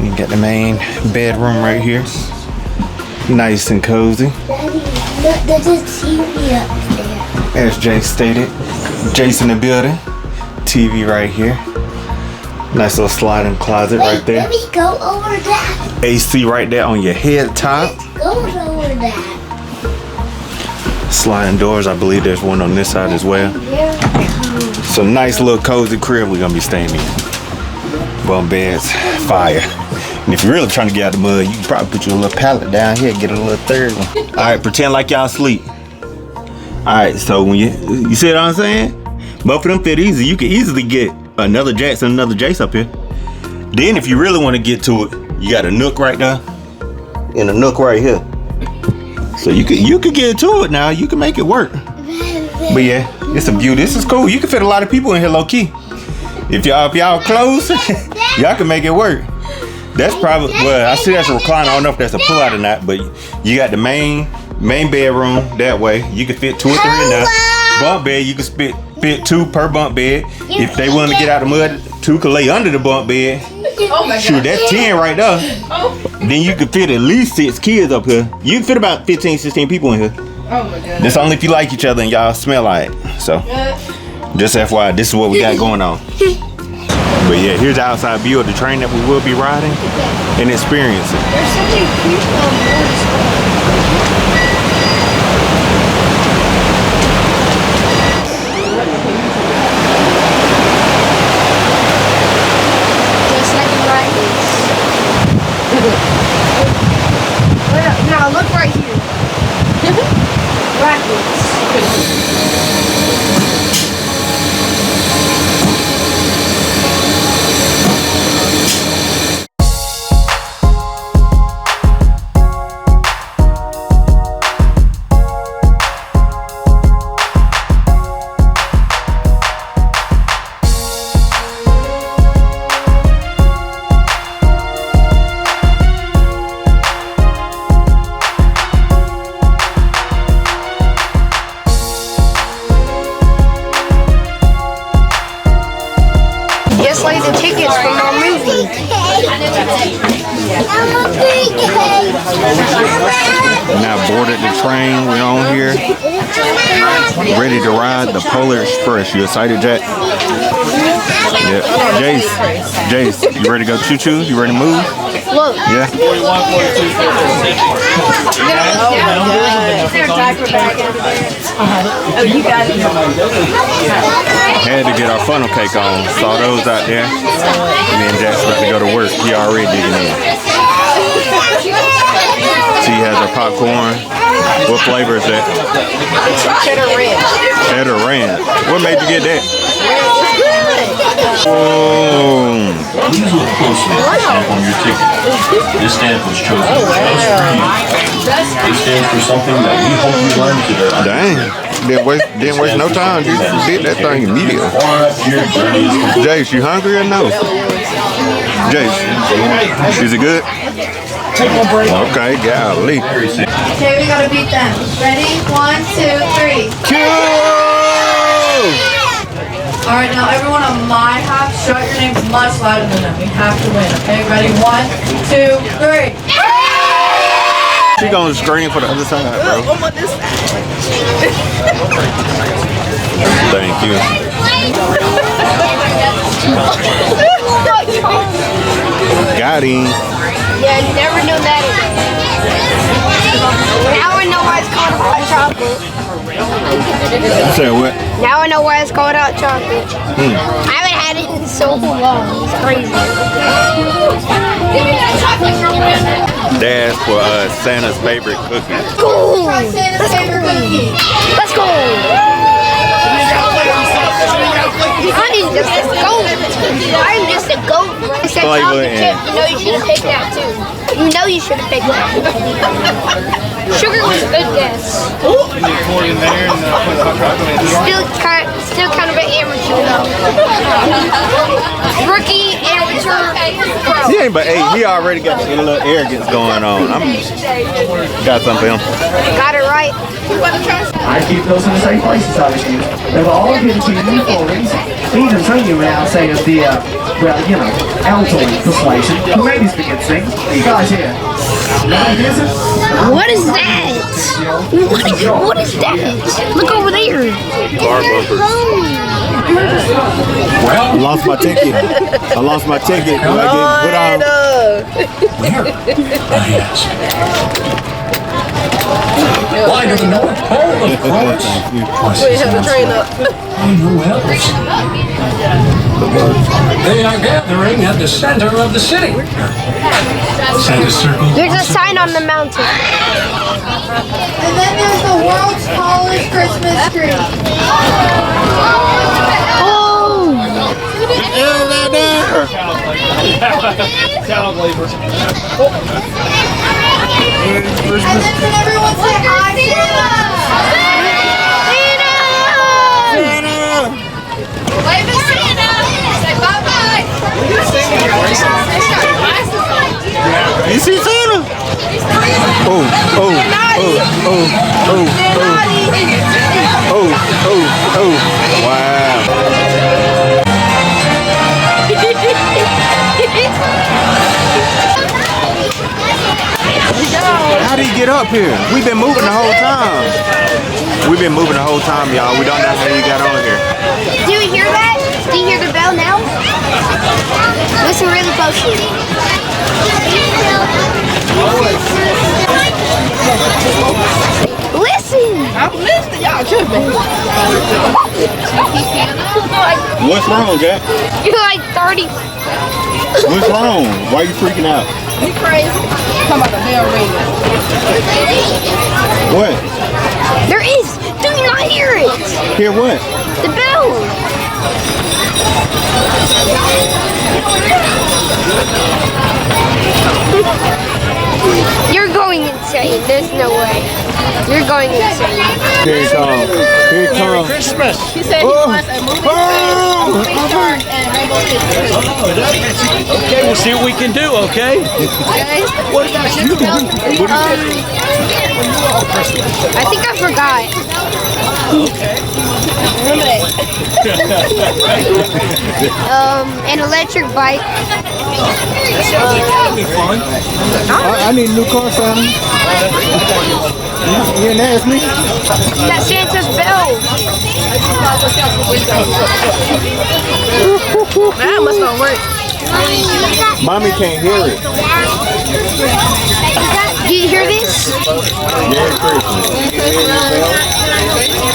You got the main bedroom right here. Nice and cozy. Daddy, look, there's a TV up there. As Jay stated, Jason in the building. TV right here. Nice little sliding closet right there. Let me go over that. AC right there on your head top. Go over that. Sliding doors, I believe there's one on this side as well. So nice little cozy crib we're gonna be staying in. Bunk beds, fire. And if you're really trying to get out of the mud, you can probably put your little pallet down here and get a little third one. All right, pretend like y'all sleep. All right, so when you see what I'm saying? Both of them fit easy. You can easily get another Jackson, another Jace up here. Then if you really want to get to it, you got a nook right there and a nook right here. So you could get to it now. You can make it work. But yeah, it's a beauty. This is cool. You can fit a lot of people in here low key. If y'all close, y'all can make it work. That's probably, well, I see that's a recliner. I don't know if that's a pull out or not, but you got the main bedroom that way. You can fit 2 or 3 in there. Bunk bed, you can fit 2 per bunk bed. If they want to get out the mud, 2 can lay under the bunk bed. Oh my God. Shoot, that's 10 right there. Oh. Then you can fit at least 6 kids up here. You can fit about 15, 16 people in here. Oh my God. That's only if you like each other and y'all smell like it. So, just FYI, this is what we got going on. But yeah, here's the outside view of the train that we will be riding and experiencing. There's such a cute Onboard. Now look right here. Backwards. Just like the tickets from our movie. Now boarded the train, we're on here. Ready to ride the Polar Express. You excited, Jack? Yeah. Jace, you ready to go choo-choo? You ready to move? Look. Yeah. 41, 42, Oh, you got it. Had to get our funnel cake on. Saw those out there. And then Jack's about to go to work. He already digging in. She has her popcorn. What flavor is that? Cheddar ranch. Cheddar ranch. What made you get that? Oh. Please look closely at the stamp on your ticket. This stamp was chosen just for you. It stands for something that we hope you learn today. Dang. Didn't waste no time. You did that thing immediately. Jace, you hungry or no? Jace, is it good? Okay, golly. Okay, we gotta beat them. Ready? 1, 2, 3. All right, now everyone on my half, shout your names much louder than them. We have to win. Okay, ready? 1, 2, 3. She gonna scream for the other side, bro. Thank you. Got him. Yeah, you never knew that. Now I know why it's called hot chocolate. You said what? Now I know why it's called hot chocolate. I haven't had it in so long. It's crazy. That's for Santa's favorite cookie. Go! Let's go! I'm just a goat. I'm just a goat. I said chocolate chip. You know you should have picked that too. You know you should have picked that. Sugar was a good guess. Still kind of an amateur though. Rookie, amateur, pro. He ain't but 8. He already got a little arrogance going on. Got something for him. Got it right. I keep those in the same places, obviously. They've all given to you for a reason. Even some of you now say that the Well, you know, elderly persuasion. The ladies begin singing. What are you guys here? Nobody hears it? What is that? What is that? Look over there. Bar bumpers. I lost my ticket. I lost my ticket. Do I get put on? I ask. Why do the North Pole, of course? We have the train up. And who else? They are gathering at the center of the city. Center circle. There's a sign on the mountain. And then there's the world's tallest Christmas tree. Oh! And then can everyone say hi, Wave at Santa! Say bye-bye! You see Santa? Oh, oh, oh, oh, oh, oh, oh, wow. How did he get up here? We've been moving the whole time. We've been moving the whole time, y'all. We don't know how he got on here. Do you hear that? Do you hear the bell now? Listen really closely. Listen! I'm listening. Y'all tripping. What's wrong, Jack? You're like 30. What's wrong? Why are you freaking out? You crazy? Come on, the bell ringing. What? There is! Do you not hear it? Hear what? The bell! You're going insane. There's no way. You're going insane. Here it comes. Here it comes. Christmas. He said he wants a movie star and Rainbow Pictures. Okay, we'll see what we can do, okay? What about you? I think I forgot. Remember that. An electric bike. That'll be fun. I need a new car, Santa. You didn't ask me. That Santa's bell. That must not work. Mommy can't hear it. Do you hear this? Merry Christmas.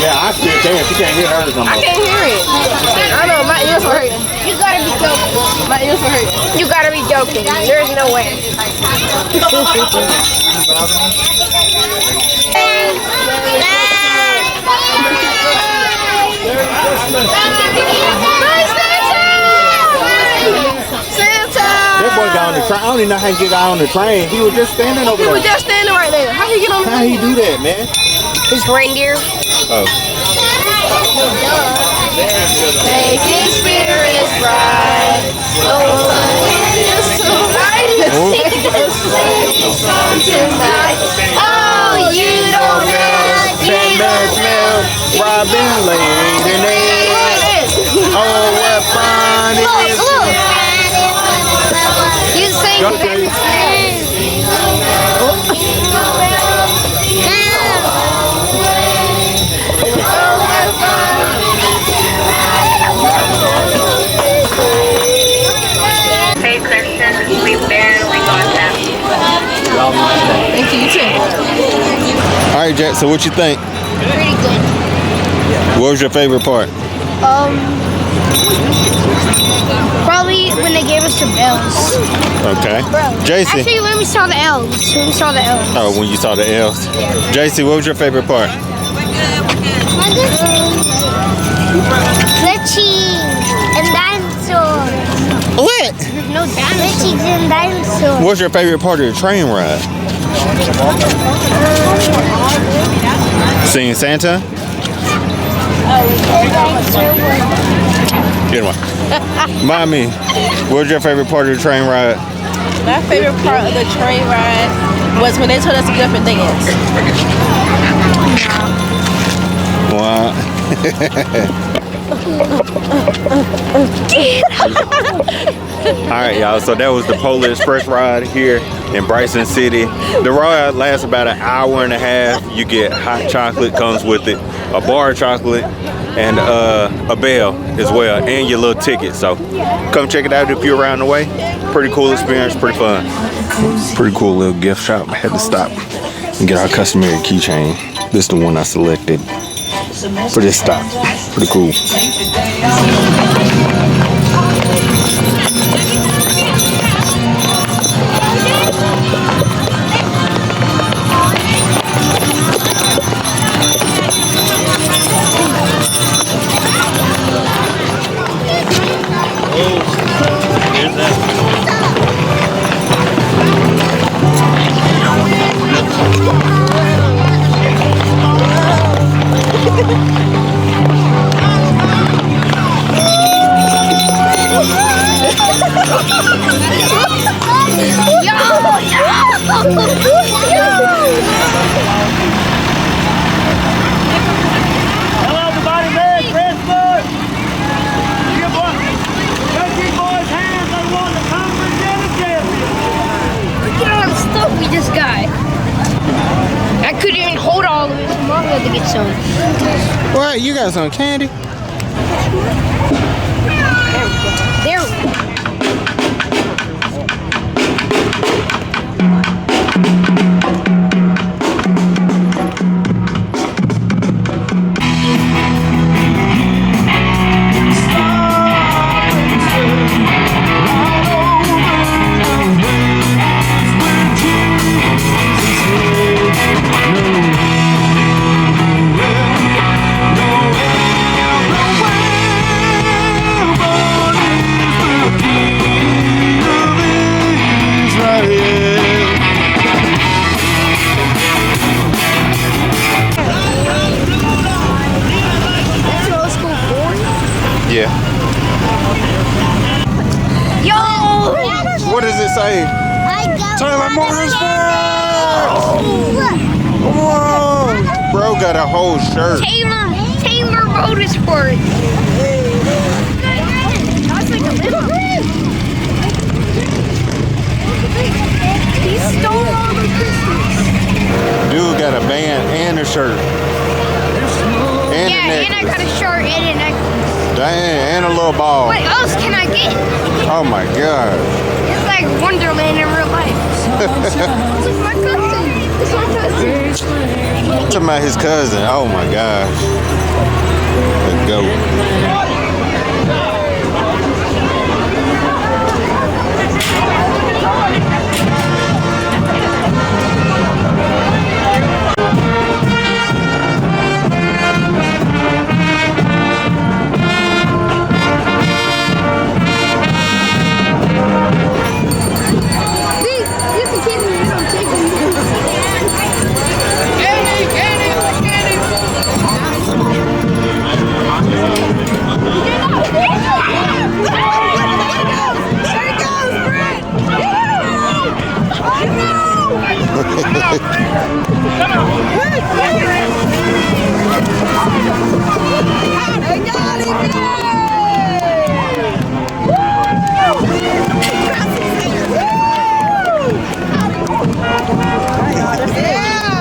Yeah, I still can. She can't hear hers no I more. can't hear it. I know, my ears are hurting. You gotta be joking. My ears are hurting. You gotta be joking. There's no way. That boy got on the train. I don't even know how he get out on the train. He was just standing over He was there. just standing right there. How he get on the How he do that, man? His reindeer. Oh. Making spirits bright. Oh, you don't know. Smell, Robin Lady. Oh, what fun it is. You sing Okay. Hey, Kristen, we barely got that. Thank you, you too. All right, Jack. So what you think? Pretty good. What was your favorite part? Probably when they gave us the bells. Okay. Bro. JC. Actually, when we saw the elves. When we saw the elves. Oh, when you saw the elves. JC, what was your favorite part? The cheese and dinosaurs. What? No dinosaurs. The cheese and dinosaurs. What's your favorite part of the train ride? Seeing Santa? Get one. Mommy, what was your favorite part of the train ride? My favorite part of the train ride was when they told us to get up and dance. What? Alright, y'all, so that was the Polar Express ride here in Bryson City. The ride lasts about an hour and a half. You get hot chocolate, comes with it, a bar of chocolate, and a bell as well, and your little ticket. So come check it out if you're around the way. Pretty cool experience, pretty fun. Pretty cool little gift shop. I had to stop and get our customary keychain. This is the one I selected for this stop. Pretty cool. What? You got some candy? There we go. Yeah. Yo! What does it say? Taylor Motorsports! Whoa! Bro got a whole shirt. Taylor Motorsports. That's like a little bit. He stole all the Christmas. Dude got a band and a shirt. And yeah, and I got a shirt and a necklace. Dang, and a little ball. What else can I get? Oh my god. It's like Wonderland in real life. This is my cousin. This is my cousin. Talking about his cousin. Oh my gosh. Let's go.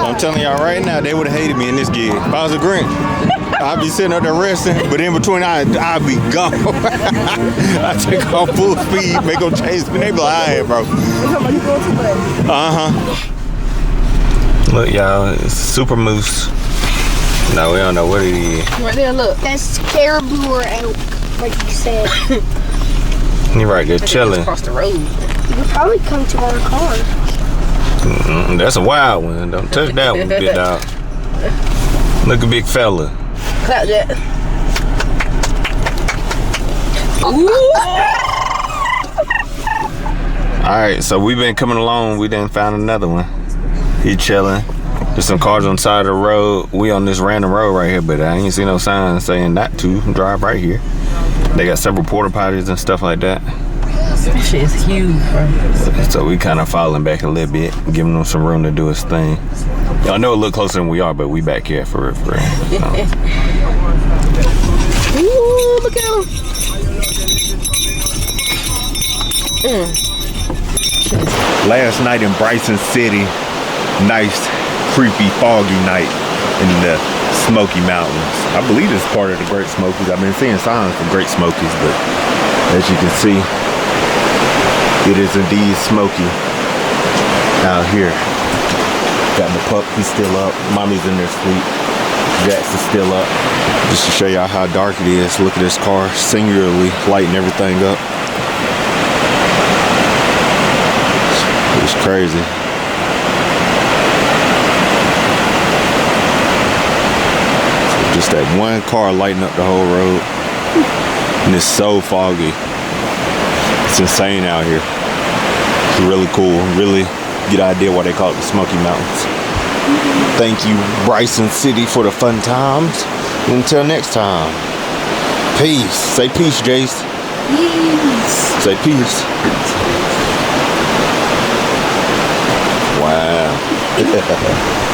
I'm telling y'all right now, they would have hated me in this gig. If I was a Grinch, I'd be sitting up there resting, but in between, I'd be gone. I'd take off full speed, make them chase me. They be like, all right, bro. Look, y'all, it's Super Moose. No, we don't know what it is. Right there, look. That's caribou or elk, like you said. He right there chilling. Across the road. You could probably come to our car. That's a wild one. Don't touch that one, big dog. Look a big fella. Clap that. Alright, so we've been coming along. We done found another one. He chilling. There's some cars on the side of the road. We on this random road right here, but I ain't see no signs saying not to drive right here. They got several porta potties and stuff like that. That shit is huge, bro. So we kind of falling back a little bit, giving them some room to do his thing. I know it look closer than we are, but we back here for real. So. Ooh, Look at him. Last night in Bryson City, nice, creepy, foggy night in the Smoky Mountains. I believe it's part of the Great Smokies. I've been seeing signs for Great Smokies, but as you can see, it is indeed smoky out here. Got the pup, he's still up. Mommy's in there asleep. Jackson's still up. Just to show y'all how dark it is. Look at this car, singularly lighting everything up. It's crazy. So just that one car lighting up the whole road. And it's so foggy. It's insane out here. It's really cool. Really get an idea why they call it the Smoky Mountains. Thank you, Bryson City, for the fun times. Until next time. Peace. Say peace, Jace. Peace. Say peace. Wow.